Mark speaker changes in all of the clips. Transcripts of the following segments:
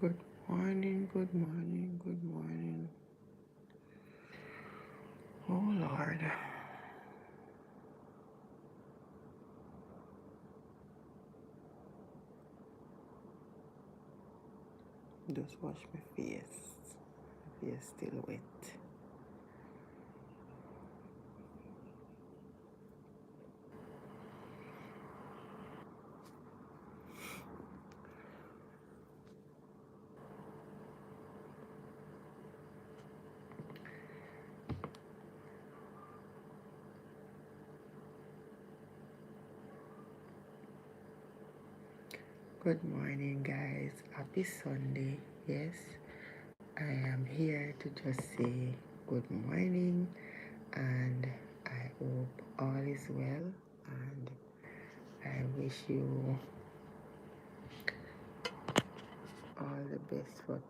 Speaker 1: Good morning, good morning, good morning. Oh Lord. Just wash my face. My face still wet. Good morning, guys. Happy Sunday. Yes, I am here to just say good morning and I hope all is well and I wish you all the best for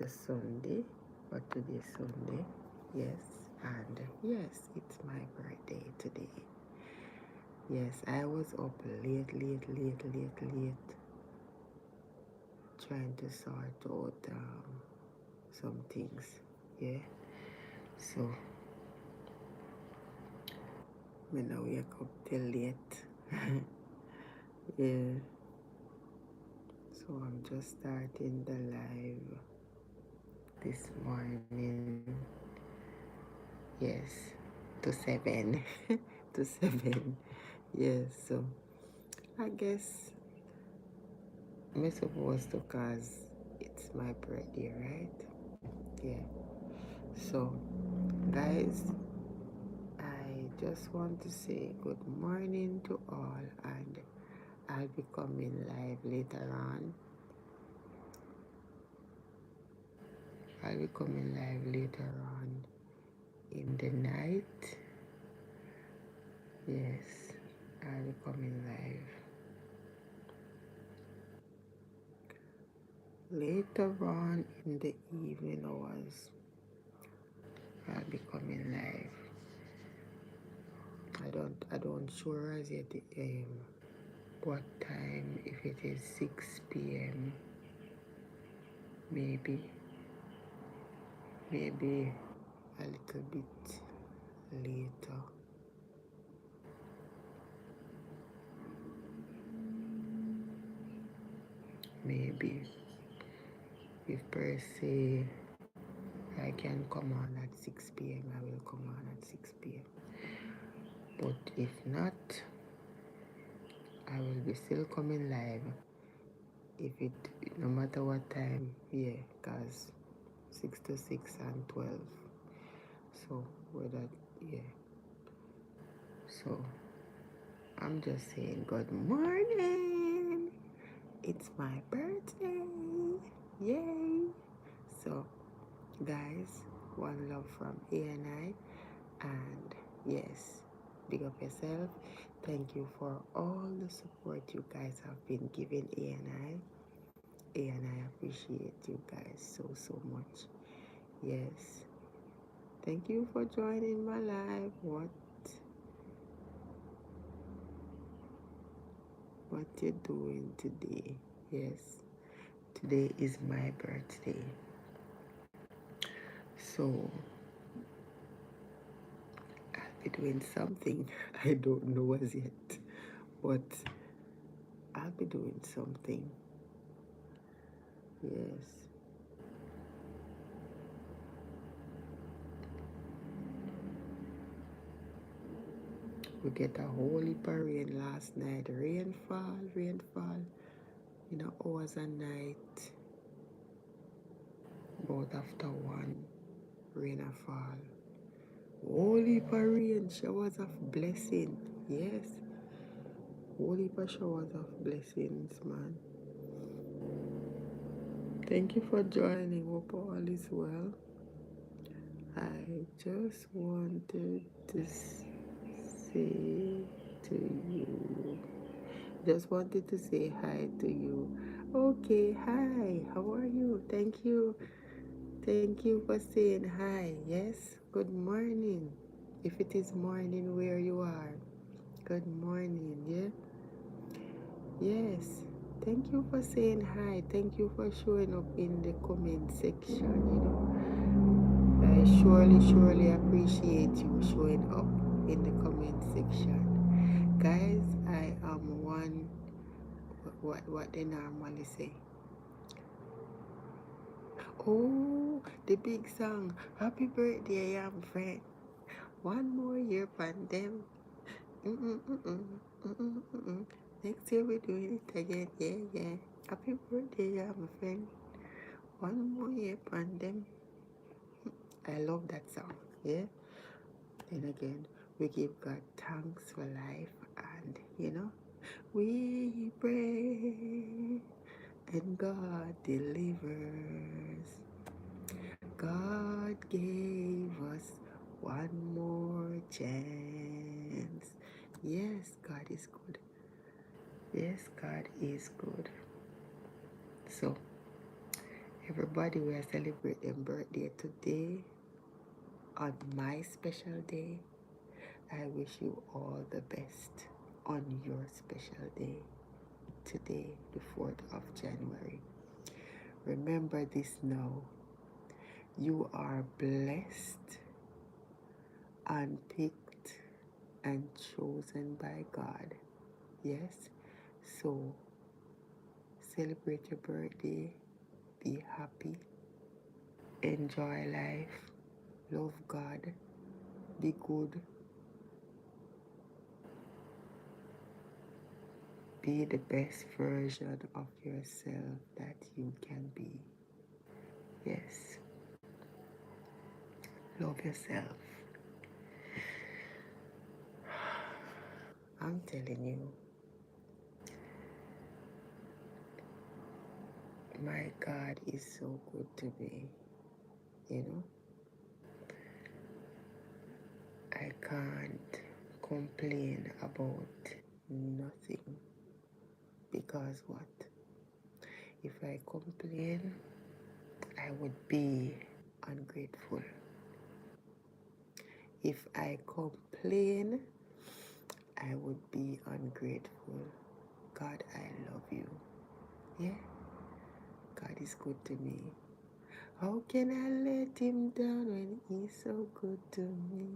Speaker 1: the Sunday, for today's Sunday. Yes, and yes, it's my birthday today. Yes, I was up late, trying to sort out some things. Yeah, so when I wake up till late. Yeah, so I'm just starting the live this morning. Yes, to 7. To 7. Yes, so I guess I'm supposed to cause it's my birthday, right? Yeah. So, guys, I just want to say good morning to all, and I'll be coming live later on. I'll be coming live later on in the night. Yes, I'll be coming live later on in the evening hours. I'll be coming live. I don't sure as yet what time, if it is 6 p.m. maybe a little bit later. Maybe if per se I can come on at 6 p.m. I will come on at 6 p.m. But if not, I will be still coming live. If it, no matter what time, yeah, cause 6 to 6 and 12. So whether, yeah. So I'm just saying good morning. It's my birthday. Yay. So guys, one love from A and I. And yes, big up yourself. Thank you for all the support you guys have been giving A and I. A and I appreciate you guys so much. Yes. Thank you for joining my live. What you doing today? Yes. Today is my birthday. So I'll be doing something I don't know as yet. But I'll be doing something. Yes. We get a whole heap of rain last night. Rainfall. You know, hours a night. About after 1, rain a fall. Whole heap of rain. Showers of blessing. Yes. Whole heap of showers of blessings, man. Thank you for joining. Hope all is well. I just wanted to say to you. Just wanted to say hi to you. Okay, hi. How are you? Thank you. Thank you for saying hi. Yes. Good morning. If it is morning where you are. Good morning. Yeah. Yes. Thank you for saying hi. Thank you for showing up in the comment section. I surely appreciate you showing up in the comment section. Guys, I am one, what they normally say. Oh, the big song. Happy birthday, young friend. One more year pandemic. Next year we're doing it again. Yeah. Happy birthday, young friend. One more year pandemic. I love that song. Yeah. Then again, we give God thanks for life, and we pray and God delivers. God gave us one more chance. Yes, God is good. Yes, God is good. So, everybody, we are celebrating birthday today. On my special day, I wish you all the best on your special day today, the 4th of January. Remember this now. You are blessed, unpicked, and chosen by God. Yes? So, celebrate your birthday. Be happy. Enjoy life. Love God. Be good. Be the best version of yourself that you can be. Yes. Love yourself. I'm telling you, my God is so good to me. I can't complain about nothing, because what? If I complain, I would be ungrateful. If I complain, I would be ungrateful. God, I love you. Yeah, God is good to me. How can I let him down when he's so good to me?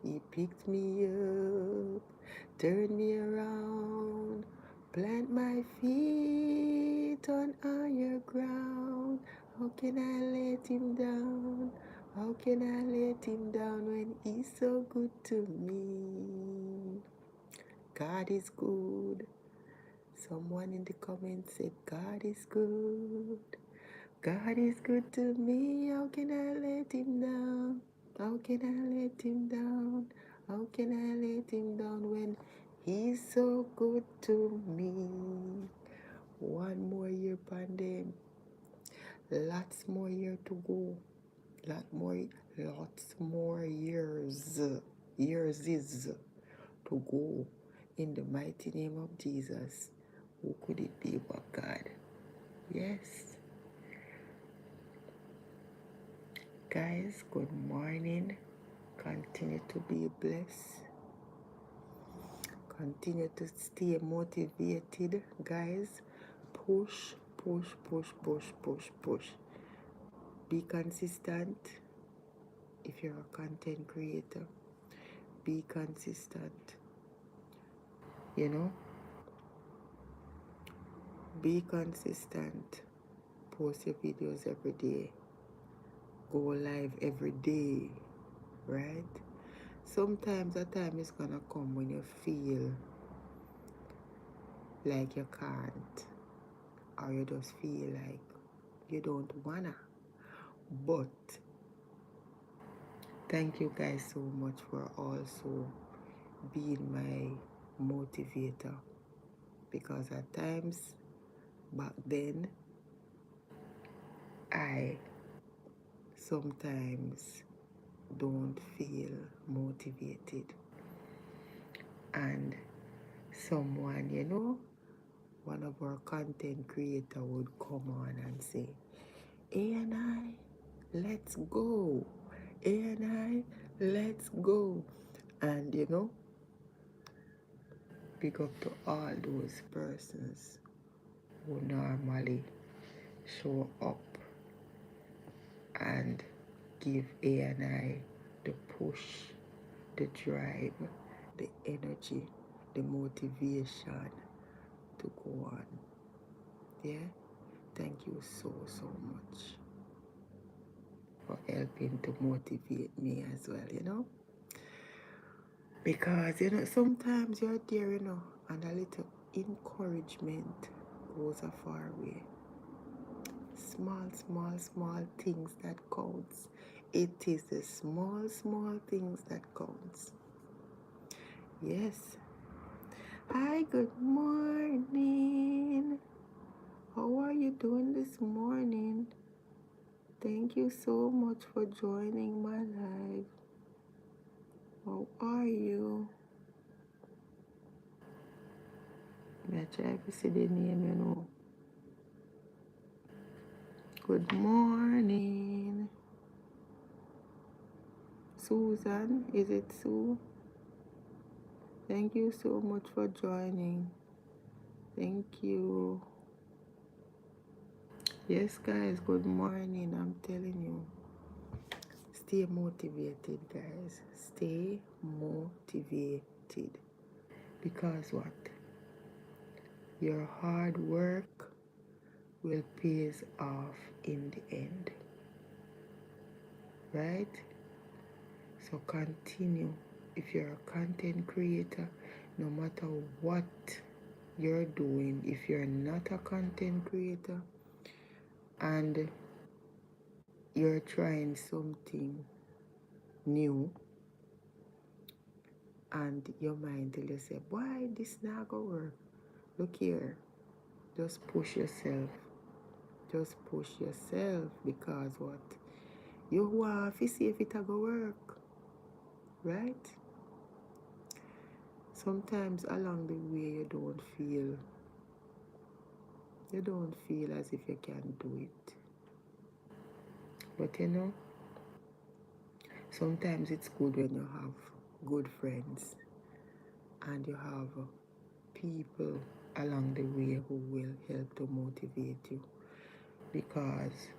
Speaker 1: He picked me up, turned me around, plant my feet on higher ground. How can I let him down? How can I let him down when he's so good to me? God is good. Someone in the comments said, God is good. God is good to me. How can I let him down? How can I let him down? How can I let him down when he's so good to me? One more year pandemic. Lots more year to go. Lots more years is to go. In the mighty name of Jesus. Who could it be but God? Yes. Guys, good morning. Continue to be blessed. Continue to stay motivated, guys. Push. Be consistent. If you're a content creator, be consistent. Be consistent. Post your videos every day. Go live every day, right? Sometimes a time is gonna come when you feel like you can't, or you just feel like you don't wanna. But thank you guys so much for also being my motivator, because at times back then I sometimes don't feel motivated, and someone, one of our content creator would come on and say, A&I, let's go. A&I, let's go. And Big up to all those persons who normally show up and give A&I the push, the drive, the energy, the motivation to go on. Yeah? Thank you so much for helping to motivate me as well. Because, sometimes you're there, and a little encouragement goes a far way. Small things that counts. It is the small things that counts. Yes. Hi, good morning. How are you doing this morning? Thank you so much for joining my live. How are you? I try to see the name, Good morning. Susan, is it Sue? Thank you so much for joining. Thank you. Yes, guys, good morning. I'm telling you. Stay motivated, guys. Stay motivated. Because what? Your hard work will pay off in the end. Right? So continue. If you're a content creator, no matter what you're doing, if you're not a content creator and you're trying something new and your mind till you say, why this not gonna work? Look here, just push yourself. Just push yourself, because what? You want to see if it go work, right? Sometimes along the way you don't feel as if you can do it. But sometimes it's good when you have good friends and you have people along the way who will help to motivate you. Because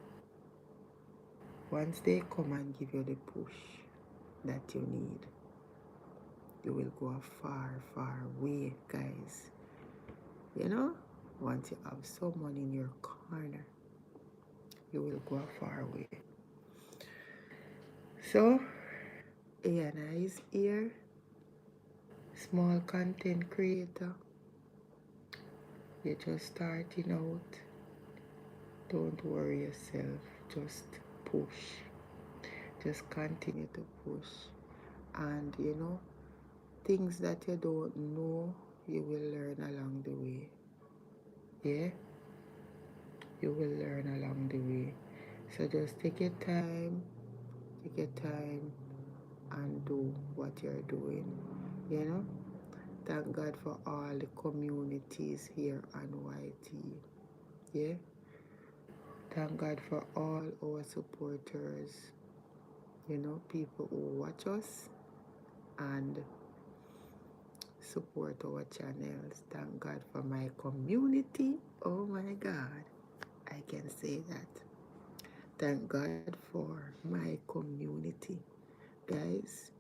Speaker 1: once they come and give you the push that you need, you will go a far way, guys. Once you have someone in your corner, you will go a far way. So, Anna is here, small content creator. You're just starting out. Don't worry yourself. Just push. Just continue to push. And things that you don't know, you will learn along the way. Yeah? You will learn along the way. So just take your time and do what you're doing. Thank God for all the communities here on YT. Yeah? Thank God for all our supporters. People who watch us and support our channels. Thank God for my community. Oh my God, I can say that. Thank God for my community. Guys,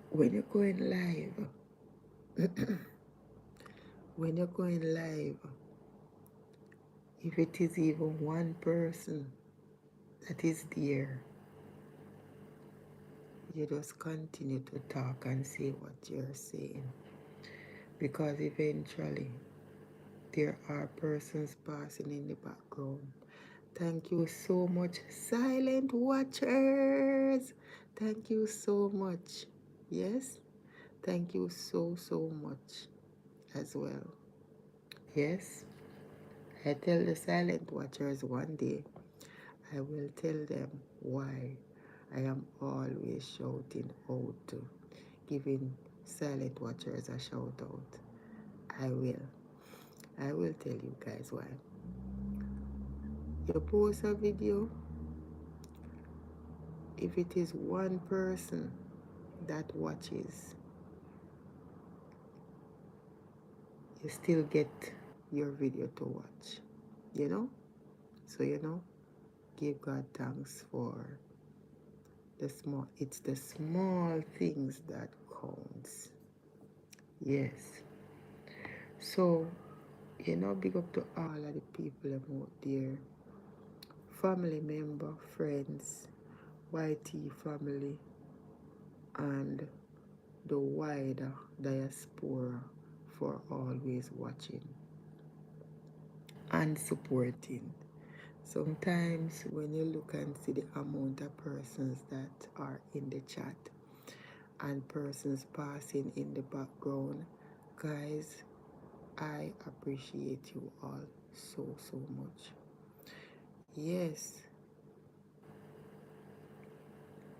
Speaker 1: when you're going live, if it is even one person that is there, you just continue to talk and say what you're saying. Because eventually, there are persons passing in the background. Thank you so much, silent watchers. Thank you so much. Yes? Thank you so much as well. Yes? I tell the silent watchers one day, I will tell them why I am always shouting out, giving silent watchers a shout out. I will tell you guys why. You post a video, if it is one person that watches, you still get your video to watch, you know? So, give God thanks for it's the small things that counts. Yes. So, big up to all of the people out there, family member, friends, YT family, and the wider diaspora for always watching and supporting. Sometimes when you look and see the amount of persons that are in the chat and persons passing in the background, guys, I appreciate you all so, so much. Yes.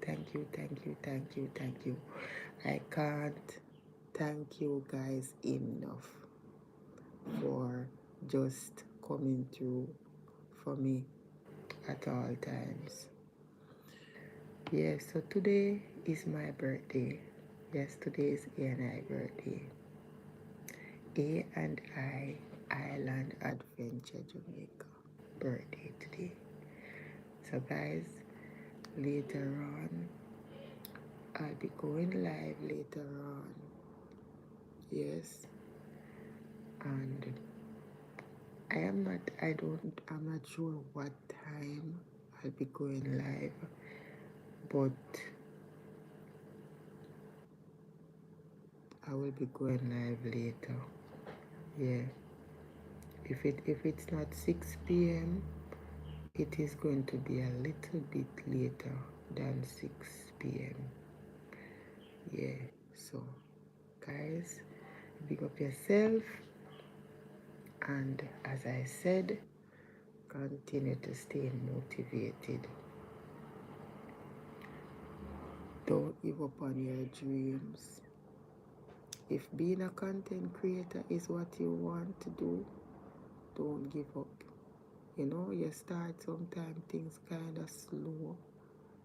Speaker 1: Thank you, thank you, thank you, thank you. I can't thank you guys enough for just coming through for me at all times. Yes, so today is my birthday. Yes, today is A and I birthday. A and I Island Adventure Jamaica birthday today. So guys, later on, I'll be going live later on. Yes. And I'm not sure what time I'll be going live, but I will be going live later. Yeah. If it's not 6 p.m., it is going to be a little bit later than 6 p.m. Yeah. So, guys, big up yourself, and as I said, continue to stay motivated. Don't give up on your dreams. If being a content creator is what you want to do, don't give up. You start sometimes things kind of slow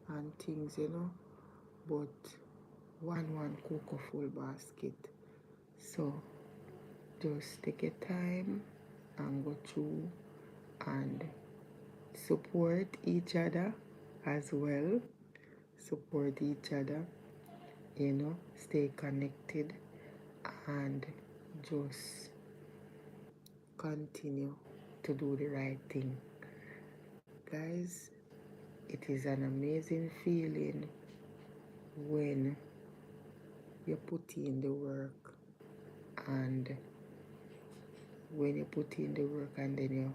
Speaker 1: and things, but one cook a full basket. So just take your time and go through and support each other as well. Support each other, stay connected and just continue to do the right thing. Guys, it is an amazing feeling when you put in the work, and when you put in the work and then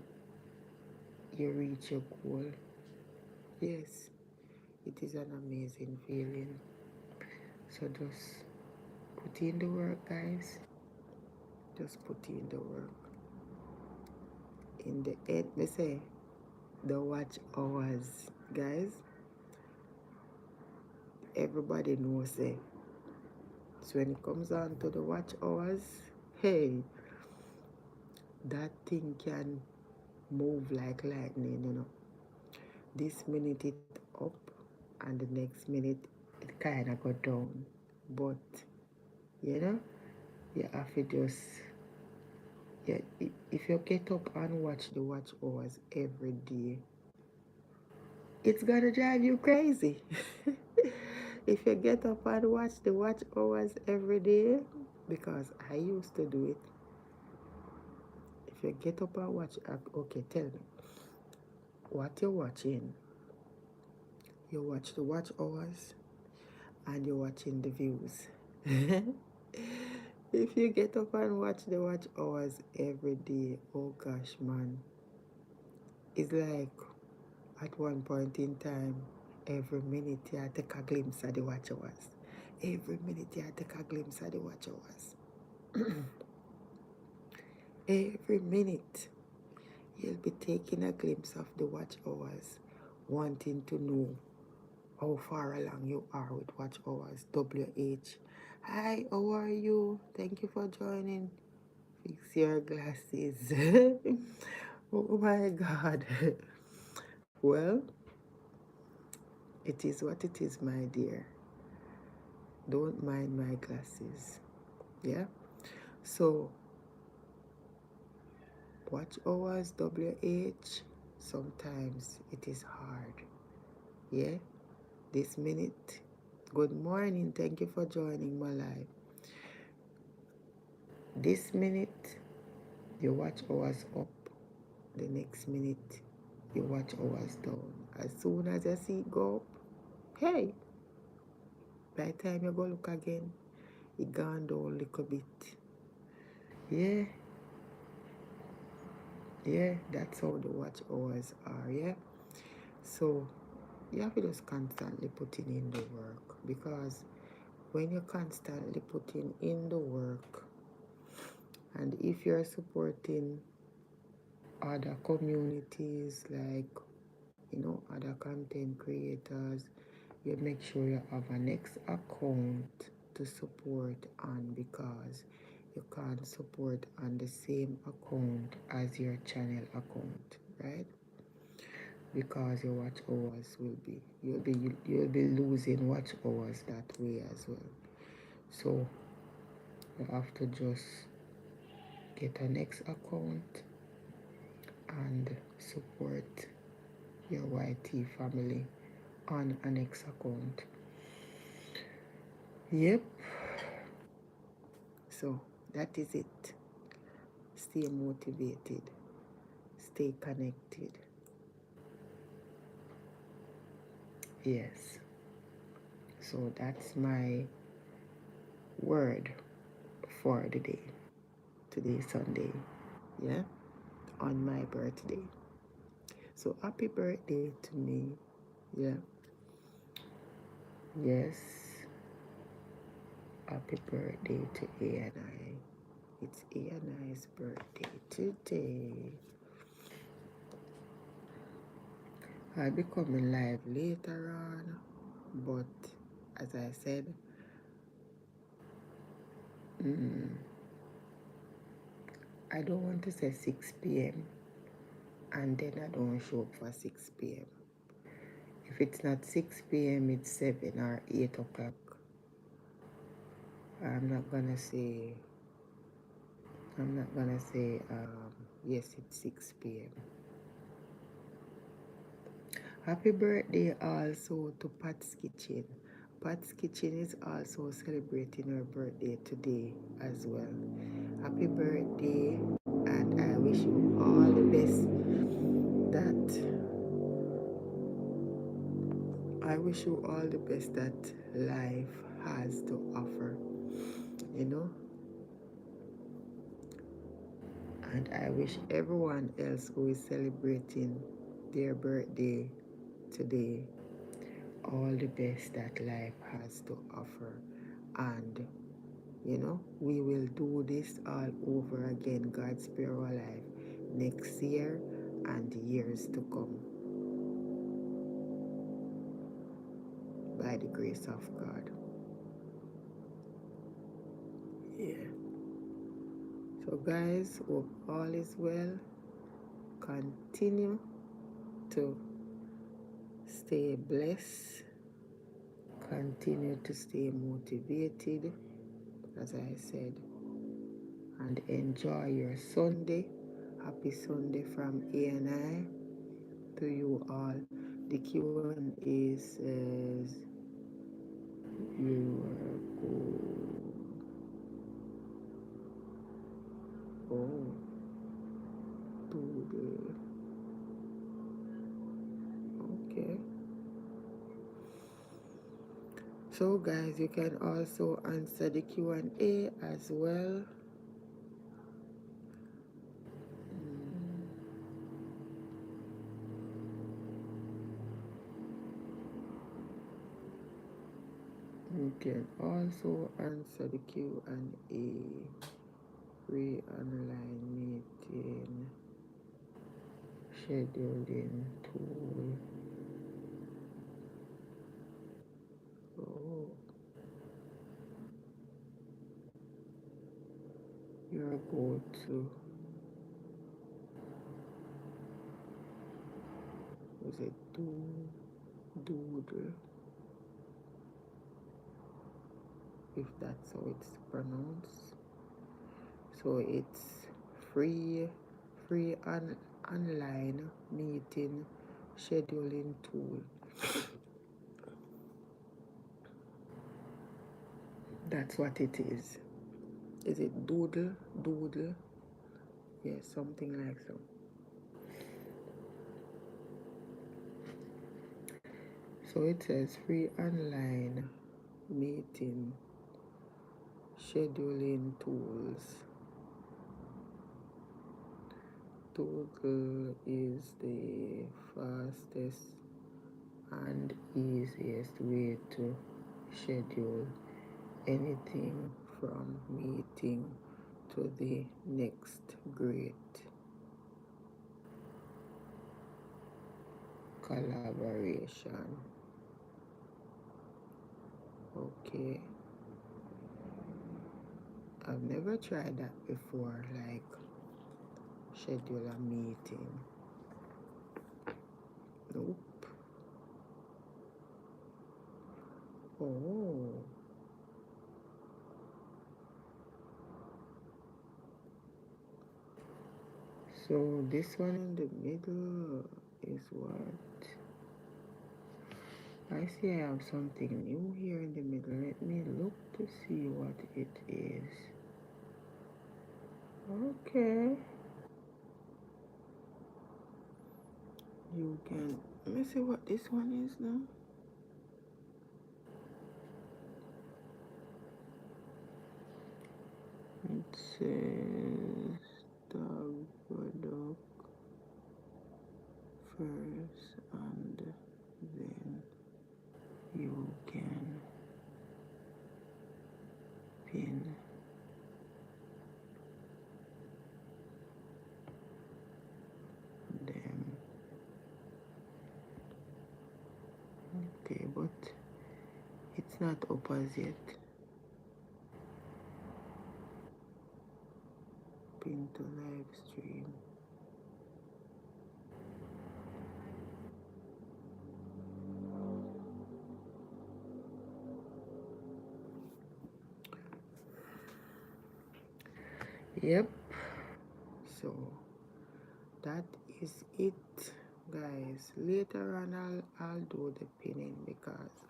Speaker 1: you reach your goal. Yes, it is an amazing feeling. So just put in the work, guys. Just put in the work. In the end, they say the watch hours, guys. Everybody knows it. So when it comes on to the watch hours, hey, that thing can move like lightning. This minute it up and the next minute it kind of go down. But, you have to just, yeah, if you get up and watch the watch hours every day, it's gonna drive you crazy. If you get up and watch the watch hours every day, because I used to do it. If you get up and watch, okay, tell me what you're watching. You watch the watch hours and you're watching the views. If you get up and watch the watch hours every day, oh gosh, man, it's like at one point in time, every minute you take a glimpse of the watch hours. Every minute you take a glimpse of the watch hours. Every minute you'll be taking a glimpse of the watch hours, wanting to know how far along you are with watch hours. WH. Hi, how are you? Thank you for joining. Fix your glasses. Oh my God. Well, it is what it is, my dear. Don't mind my glasses. Yeah? So, watch hours, WH, sometimes it is hard. Yeah, this minute. Good morning, thank you for joining my live. This minute, you watch hours up. The next minute, you watch hours down. As soon as you see it go up, hey, by the time you go look again, it gone down a little bit. Yeah, yeah, that's how the watch hours are, yeah. So you have to just constantly putting in the work, because when you're constantly putting in the work, and if you're supporting other communities, like, other content creators, you make sure you have a next account to support on, because you can't support on the same account as your channel account, right? Because your watch hours you'll be losing watch hours that way as well. So you have to just get a next account and support your YT family on a next account. Yep. So that is it. Stay motivated. Stay connected. Yes. So that's my word for the day. Today, Sunday. Yeah. On my birthday. So happy birthday to me. Yeah. Yes. Happy birthday to A&I. It's A&I's birthday today. I'll be coming live later on, but as I said, I don't want to say 6 p.m. and then I don't show up for 6 p.m. If it's not 6 p.m., it's 7 or 8 o'clock. I'm not gonna say, yes, it's 6 p.m. Happy birthday also to Pat's Kitchen. Pat's Kitchen is also celebrating her birthday today as well. Happy birthday, and I wish you all the best that life has to offer, and I wish everyone else who is celebrating their birthday today all the best that life has to offer. And we will do this all over again, God spare our life, next year and years to come, by the grace of God. Yeah. So guys, hope all is well. Continue to stay blessed. Continue to stay motivated, as I said, and enjoy your Sunday. Happy Sunday from A&I to you all. The Q&A says you are good. Oh, today. Okay. So guys, you can also answer the Q&A as well. You can also answer the Q&A. Free online meeting. Scheduling tool. Oh. You're go to. Was it Doodle? If that's how it's pronounced. So it's free free online meeting scheduling tool. That's what it is. Is it Doodle? Doodle? Yes, something like so. So it says free online meeting scheduling tools. Doodle is the fastest and easiest way to schedule anything from meeting to the next great collaboration. Okay, I've never tried that before, like schedule a meeting. Nope. Oh, so this one in the middle is what? I see I have something new here in the middle. Let me look to see what it is. Okay. You can, let me see what this one is now. It says dog product first and then you can pin them. Okay, but it's not up as yet. Pin to live stream. Yep. So that is it, guys. Later on I'll do the pinning because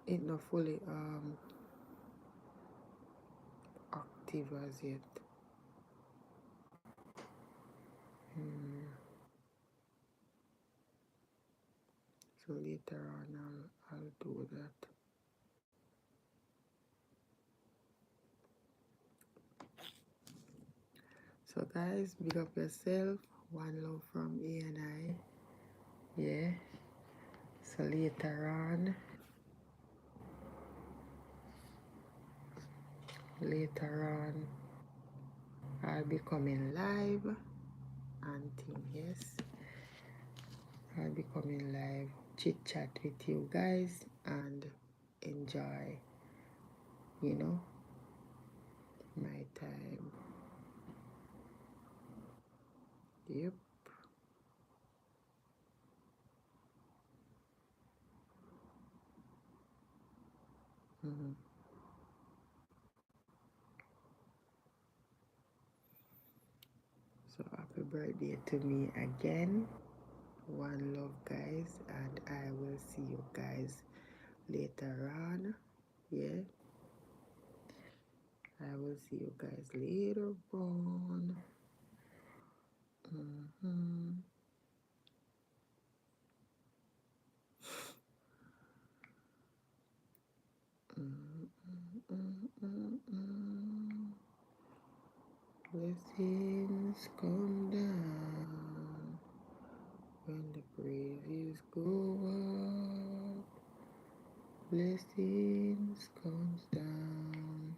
Speaker 1: it's not fully active as yet. So later on I'll do that. So guys, big up yourself. One love from A and I. Yeah. So later on I'll be coming live and thing, yes. I'll be coming live, chit chat with you guys and enjoy, you know, my time. Yep. So happy birthday to me again. One love, guys, and I will see you guys later on. Yeah, I will see you guys later on. Blessings come down when the praises go up. Blessings comes down.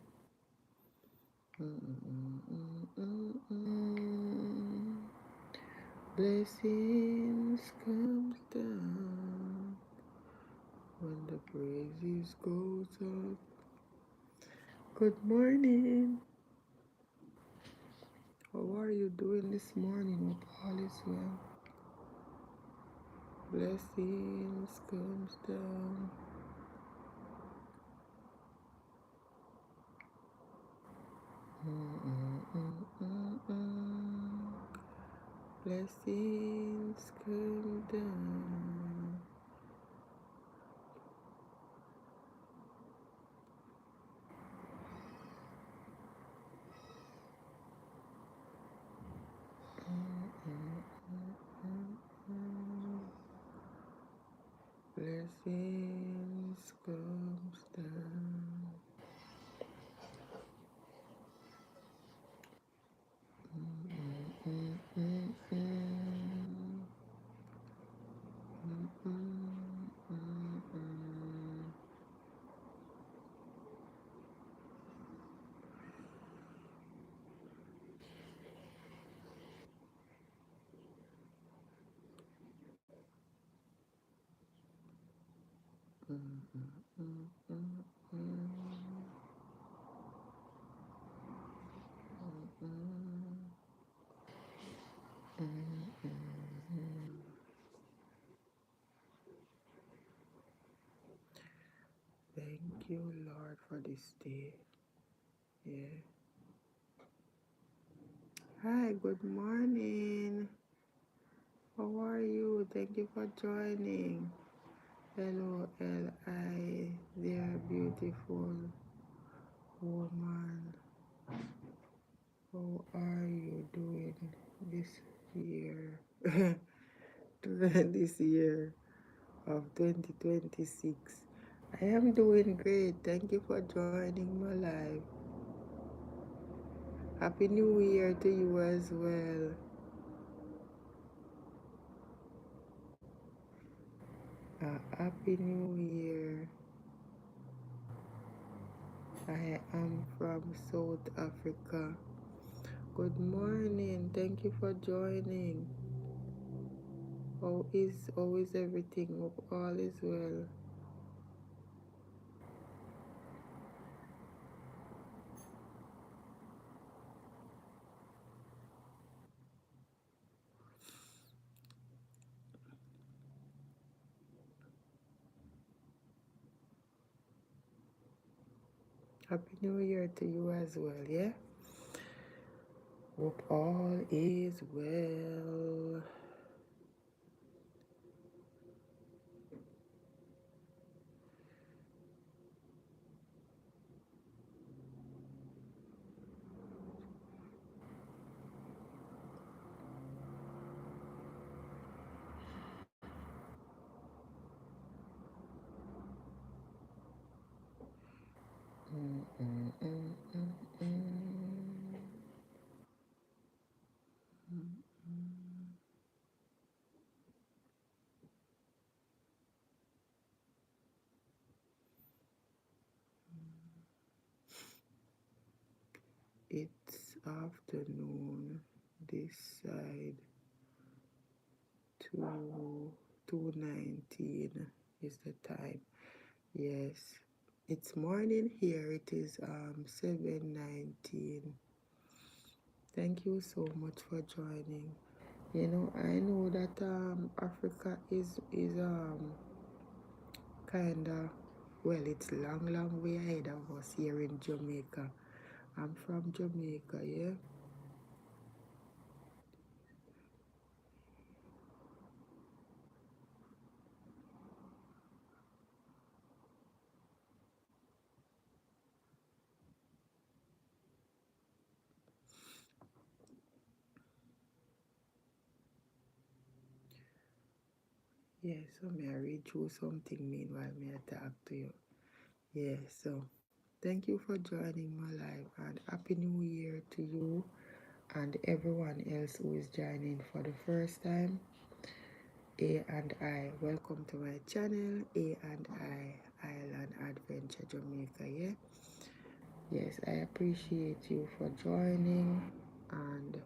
Speaker 1: Blessings comes down when the praises goes up. Good morning. How are you doing this morning? Hope all is well. Blessings comes down. Blessings come down. Blessings comes down. Thank you, Lord, for this day. Yeah. Hi, good morning. How are you? Thank you for joining. Hello, L.I. Dear beautiful woman. How are you doing this year? This year of 2026. I am doing great. Thank you for joining my live. Happy New Year to you as well. Happy New Year. I am from South Africa. Good morning. Thank you for joining. How is everything? Hope all is well. Happy New Year to you as well, yeah? Hope all is well. It's afternoon this side. 2:19 is the time. Yes. It's morning here. It is 7:19. Thank you so much for joining. You know, I know that Africa is kinda, well, it's long way ahead of us here in Jamaica. I'm from Jamaica, yeah. Yeah, so may I read through something meanwhile may I talk to you. Yeah, so thank you for joining my live and Happy New Year to you and everyone else who is joining for the first time. A and I, welcome to my channel, A and I Island Adventure Jamaica, yeah? Yes, I appreciate you for joining and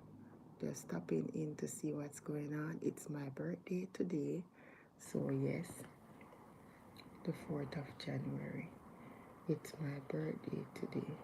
Speaker 1: just stopping in to see what's going on. It's my birthday today, so yes, the 4th of January. It's my birthday today.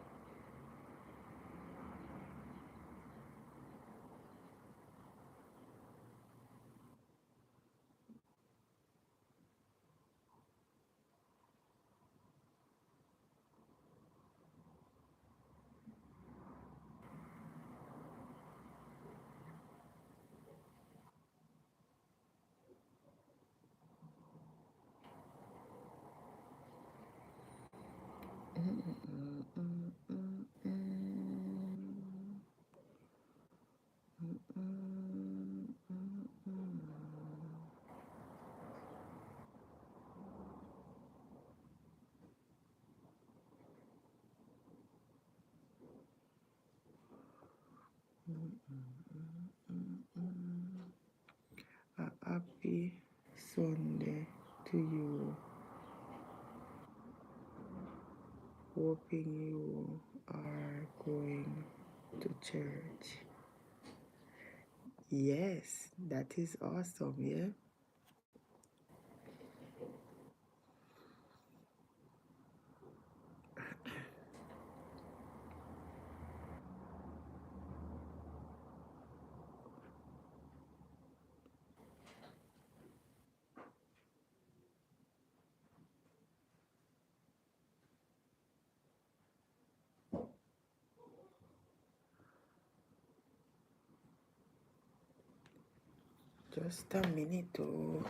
Speaker 1: A happy Sunday to you. Hoping you are going to church. Yes, that is awesome, yeah? Just a minute, oh.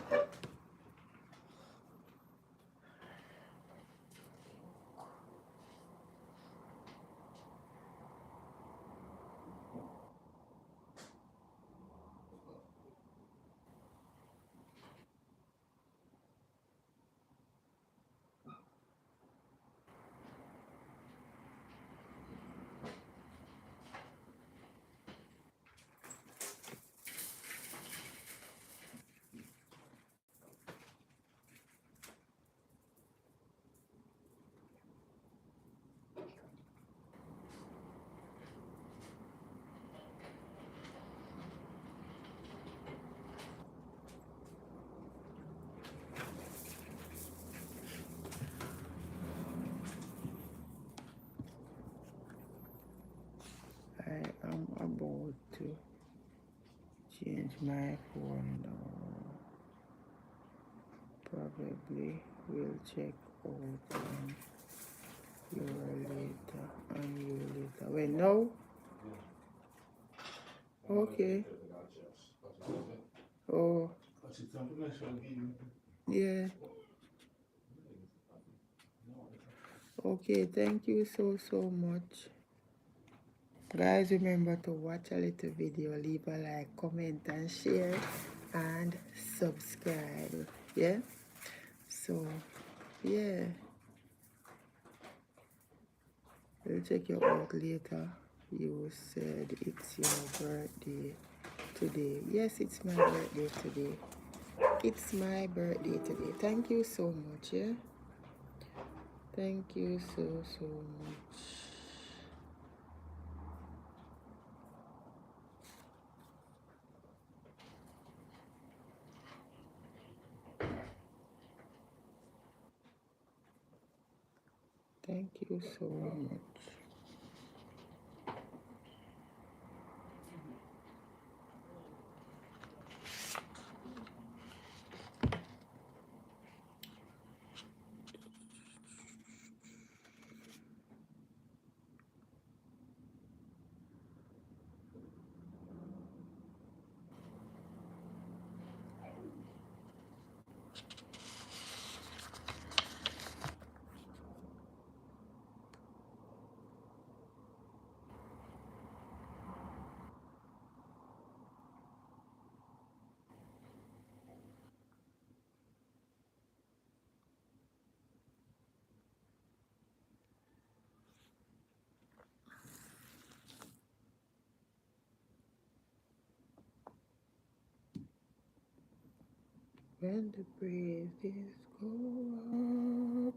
Speaker 1: I am about to change my phone now. Probably will check out on you later. Wait, no? Okay. Oh, yeah. Okay, thank you so much. Guys, remember to watch a little video, leave a like, comment and share and subscribe. Yeah? So, yeah. We'll check you out later. You said it's your birthday today. Yes, it's my birthday today. It's my birthday today. Thank you so much, yeah? Thank you so much. Thank you so much. When the praises go up.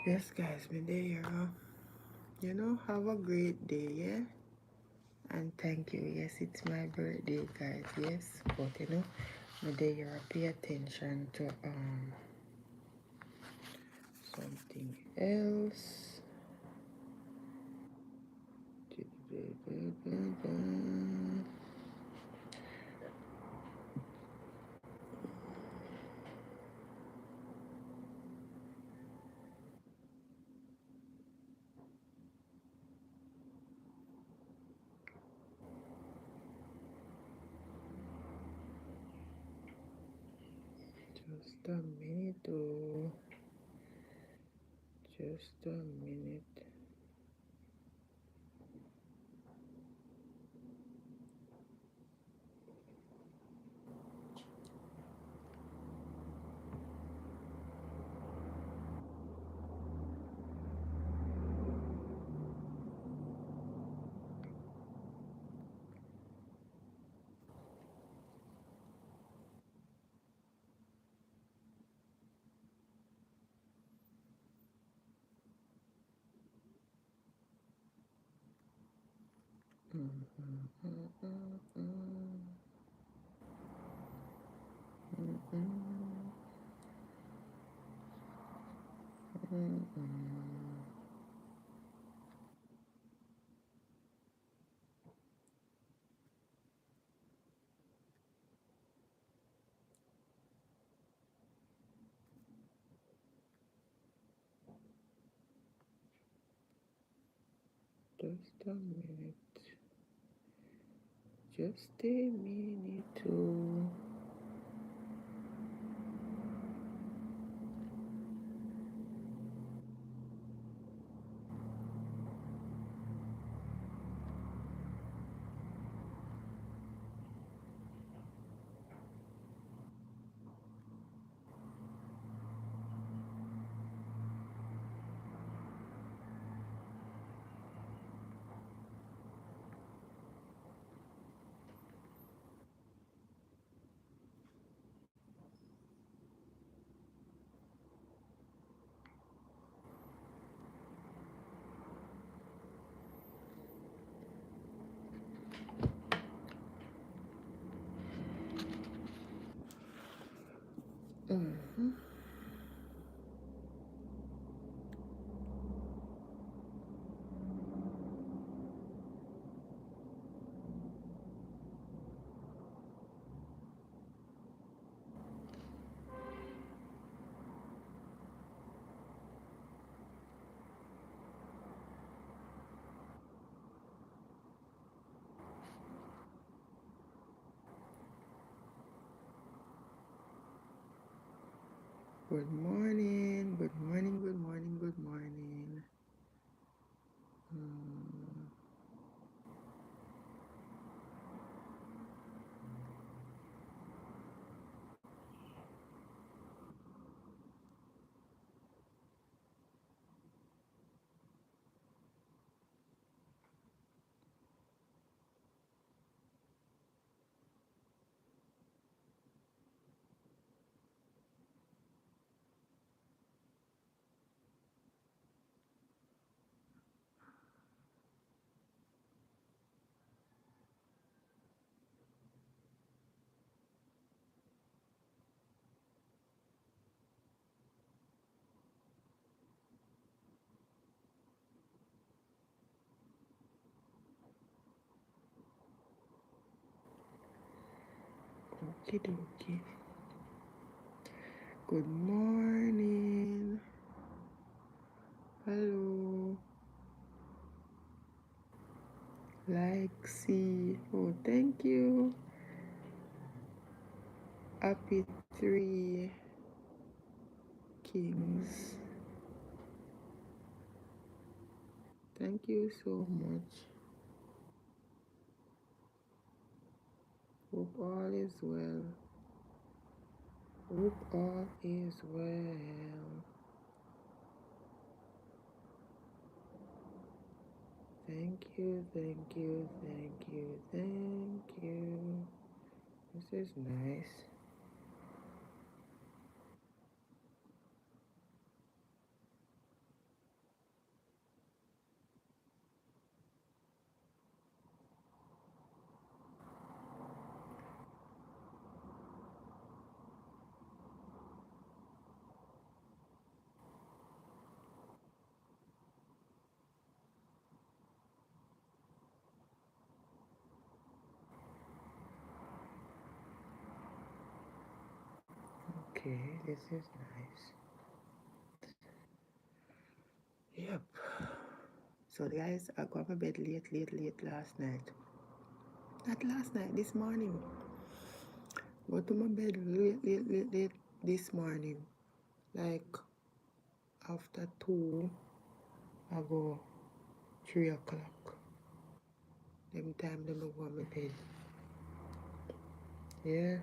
Speaker 1: Yes, guys, me there. You know, have a great day, yeah? And thank you. Yes, it's my birthday, guys. Yes, but you know, me there. Pay attention to something else. Just a minute, oh. Just a minute. Just a minute. Just a minute too. Good morning, good morning, good morning, good morning. Okie dokie. Good morning. Hello. Lexi. Oh, thank you. Happy 3 Kings. Thank you so much. Hope all is well. Hope all is well. Thank you, thank you, thank you, thank you. This is nice. Okay, this is nice. Yep. So guys, I got my bed late last night. Not last night, this morning. Go to my bed late this morning. Like after 2, I go 3 o'clock. Them time them go on my bed. Yeah.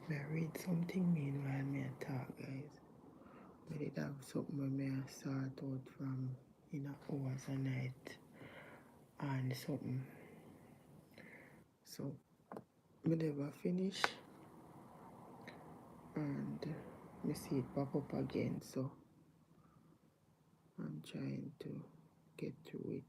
Speaker 1: I read something meanwhile me I talk, guys. I did have something where me I sort out from in a hours a night and something. So me never finish and me see it pop up again, so I'm trying to get through it.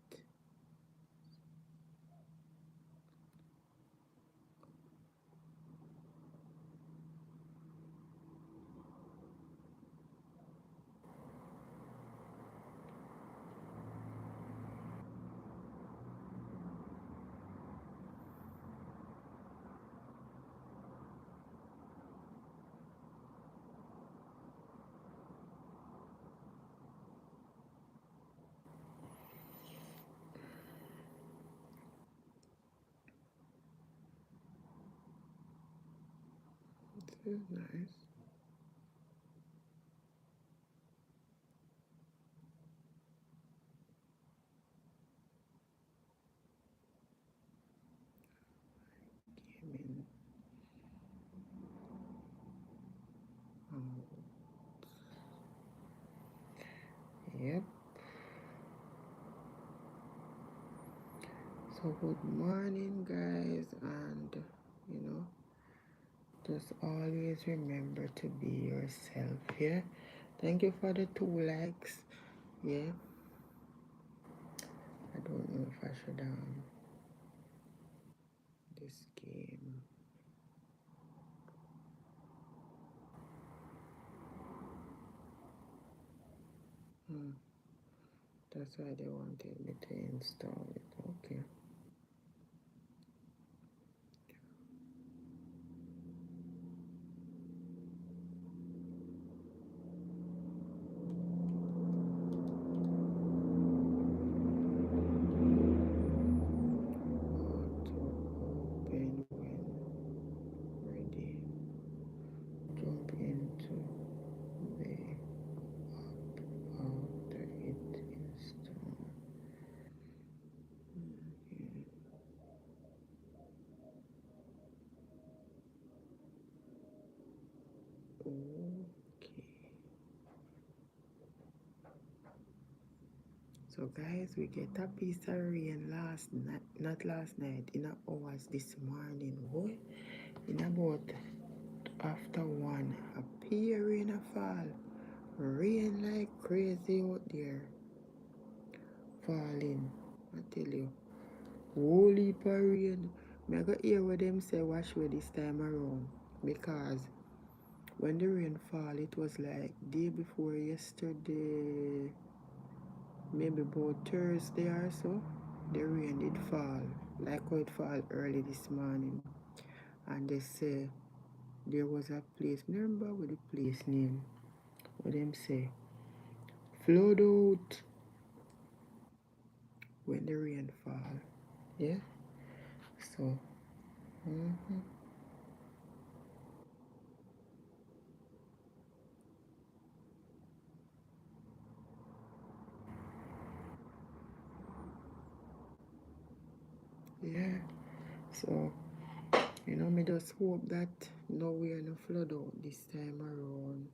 Speaker 1: This is nice. Gaming. Yep. So good morning, guys, and you know, just always remember to be yourself. Yeah. Thank you for the 2 likes. Yeah. I don't know if I should this game. That's why they wanted me to install it. Okay. Auto open when ready. Jump into the app after it installed. Okay. So guys, we get a piece of rain last night, not last night, in hours this morning, boy. In about after 1, appear rain a fall. Rain like crazy out there. Falling. I tell you. Whole heap of rain. I go hear what them say wash way this time around. Because when the rain fall, it was like day before yesterday, maybe about Thursday or so, the rain did fall, like how it fall early this morning. And they say there was a place, remember what the place name, what them say, flood out when the rain fall. Yeah, so, yeah, so, me just hope that no we're no flood out this time around.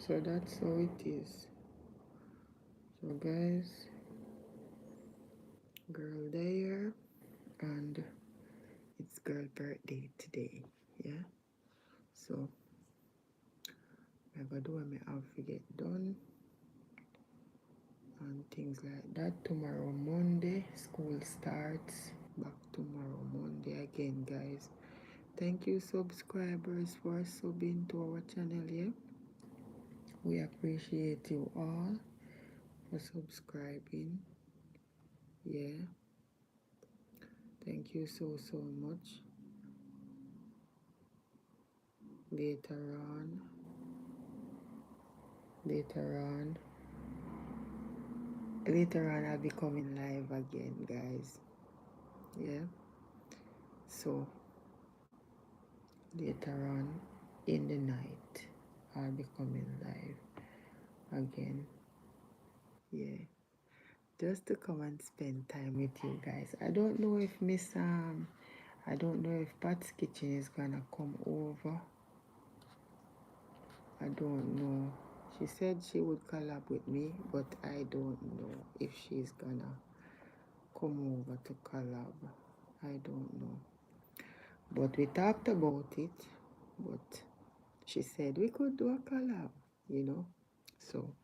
Speaker 1: So that's how it is. So guys, girl there, and it's girl birthday today. Yeah. So I gotta do what I have to get done and things like that. Tomorrow Monday, school starts. Back tomorrow Monday again, guys. Thank you subscribers for subbing to our channel, yeah. We appreciate you all for subscribing. Yeah. Thank you so much. later on, later on, later on I'll be coming live again, guys. Yeah. So later on in the night, I'll be coming live again. Yeah. Just to come and spend time with you guys. I don't know if I don't know if Pat's Kitchen is gonna come over. I don't know. She said she would collab with me, but I don't know if she's gonna come over to collab. I don't know. But we talked about it, but she said we could do a collab, you know. So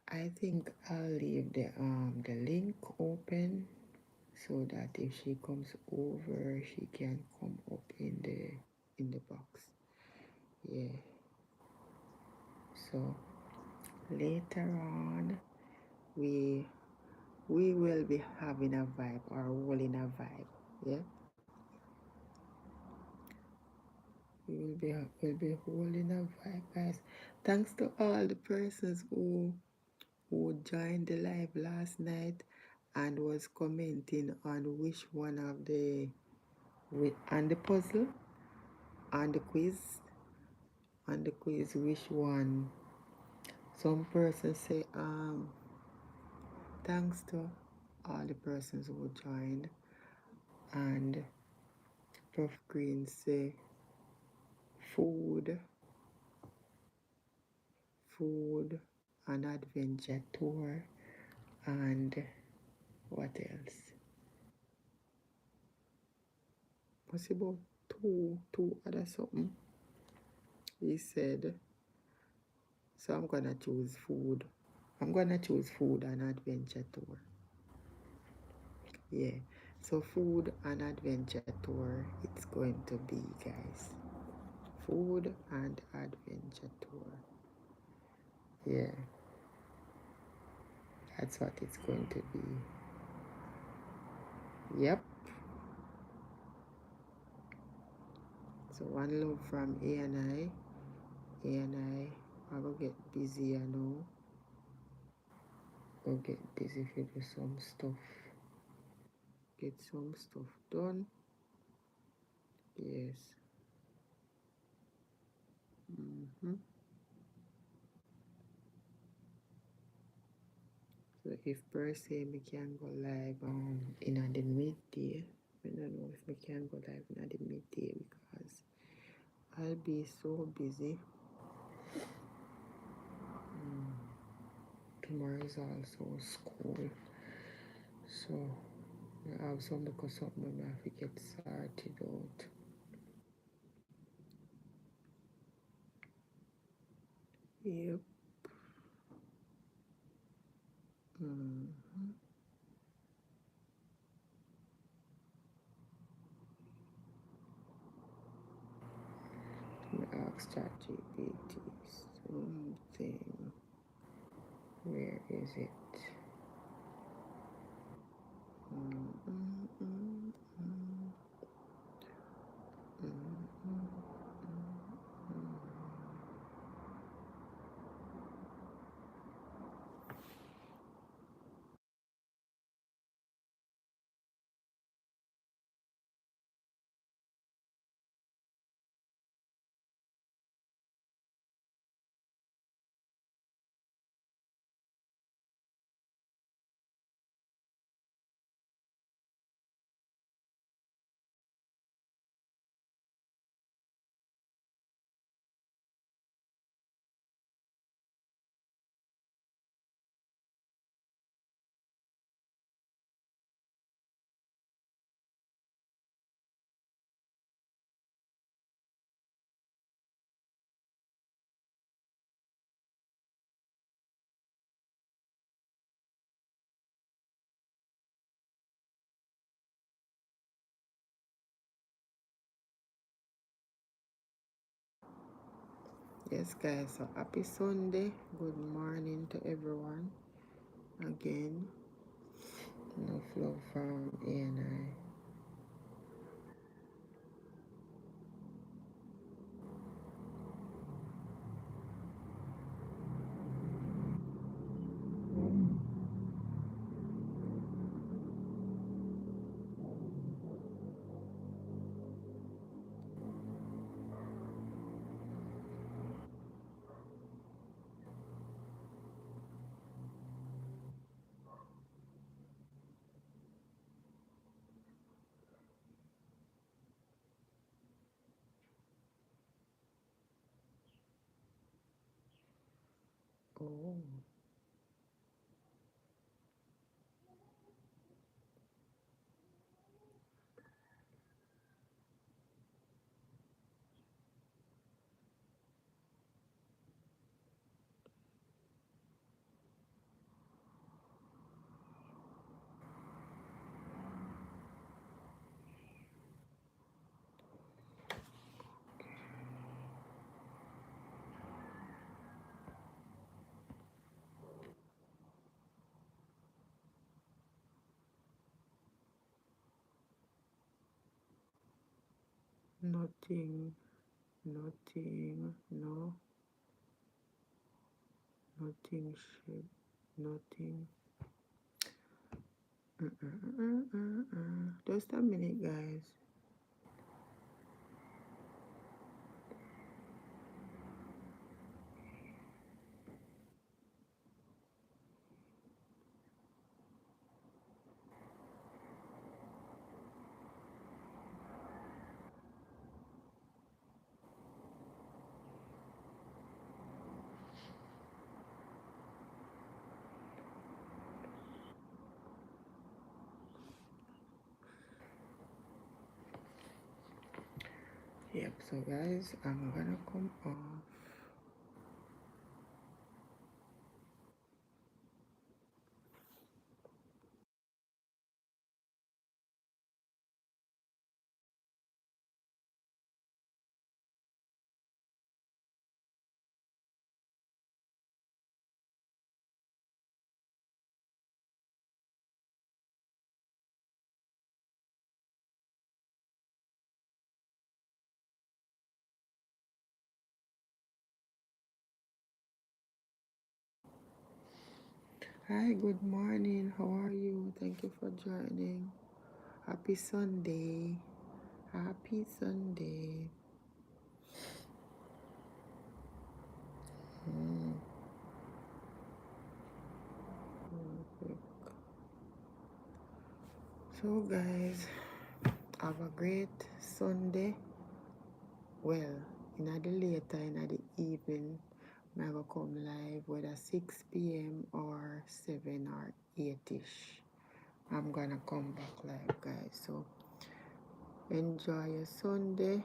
Speaker 1: I think I'll leave the link open so that if she comes over she can come up in the box. Yeah. So later on we will be having a vibe or rolling a vibe. Yeah. We'll be holding a vibe, guys. Thanks to all the persons who joined the live last night and was commenting on which one of the on the puzzle, on the quiz, which one. Some persons say thanks to all the persons who joined, and Prof Green say food, food, an adventure tour, and what else? What's about two other something? He said, so I'm gonna choose food. I'm gonna choose food and adventure tour. Yeah. So food and adventure tour it's going to be, guys. Food and adventure tour. Yeah. That's what it's going to be. Yep. So one love from A and I will get busy, I know. Go get busy to do some stuff. Get some stuff done. Yes. So if per se we can go live in the midday, I don't know if we can go live in the midday because I'll be so busy. Tomorrow is also school. So I have some because something I have to get started out. Yep. Ask ChatGPT something. Where is it? Yes, guys, so happy Sunday. Good morning to everyone. Again, enough love from A and I. Oh, nothing, nothing, no, nothing, shit, nothing. Just a minute, guys. Yep, so guys, I'm gonna come off. Hi, good morning. How are you? Thank you for joining. Happy Sunday. Happy Sunday. So, guys, have a great Sunday. Well, in the later, in the evening, I will come live whether 6 p.m. or 7 or 8ish. I'm gonna come back live, guys. So enjoy your Sunday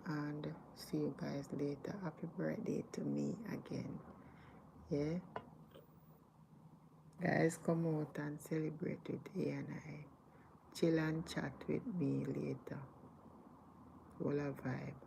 Speaker 1: and see you guys later. Happy birthday to me again. Yeah, guys, come out and celebrate with A and I. Chill and chat with me later. Full of vibe.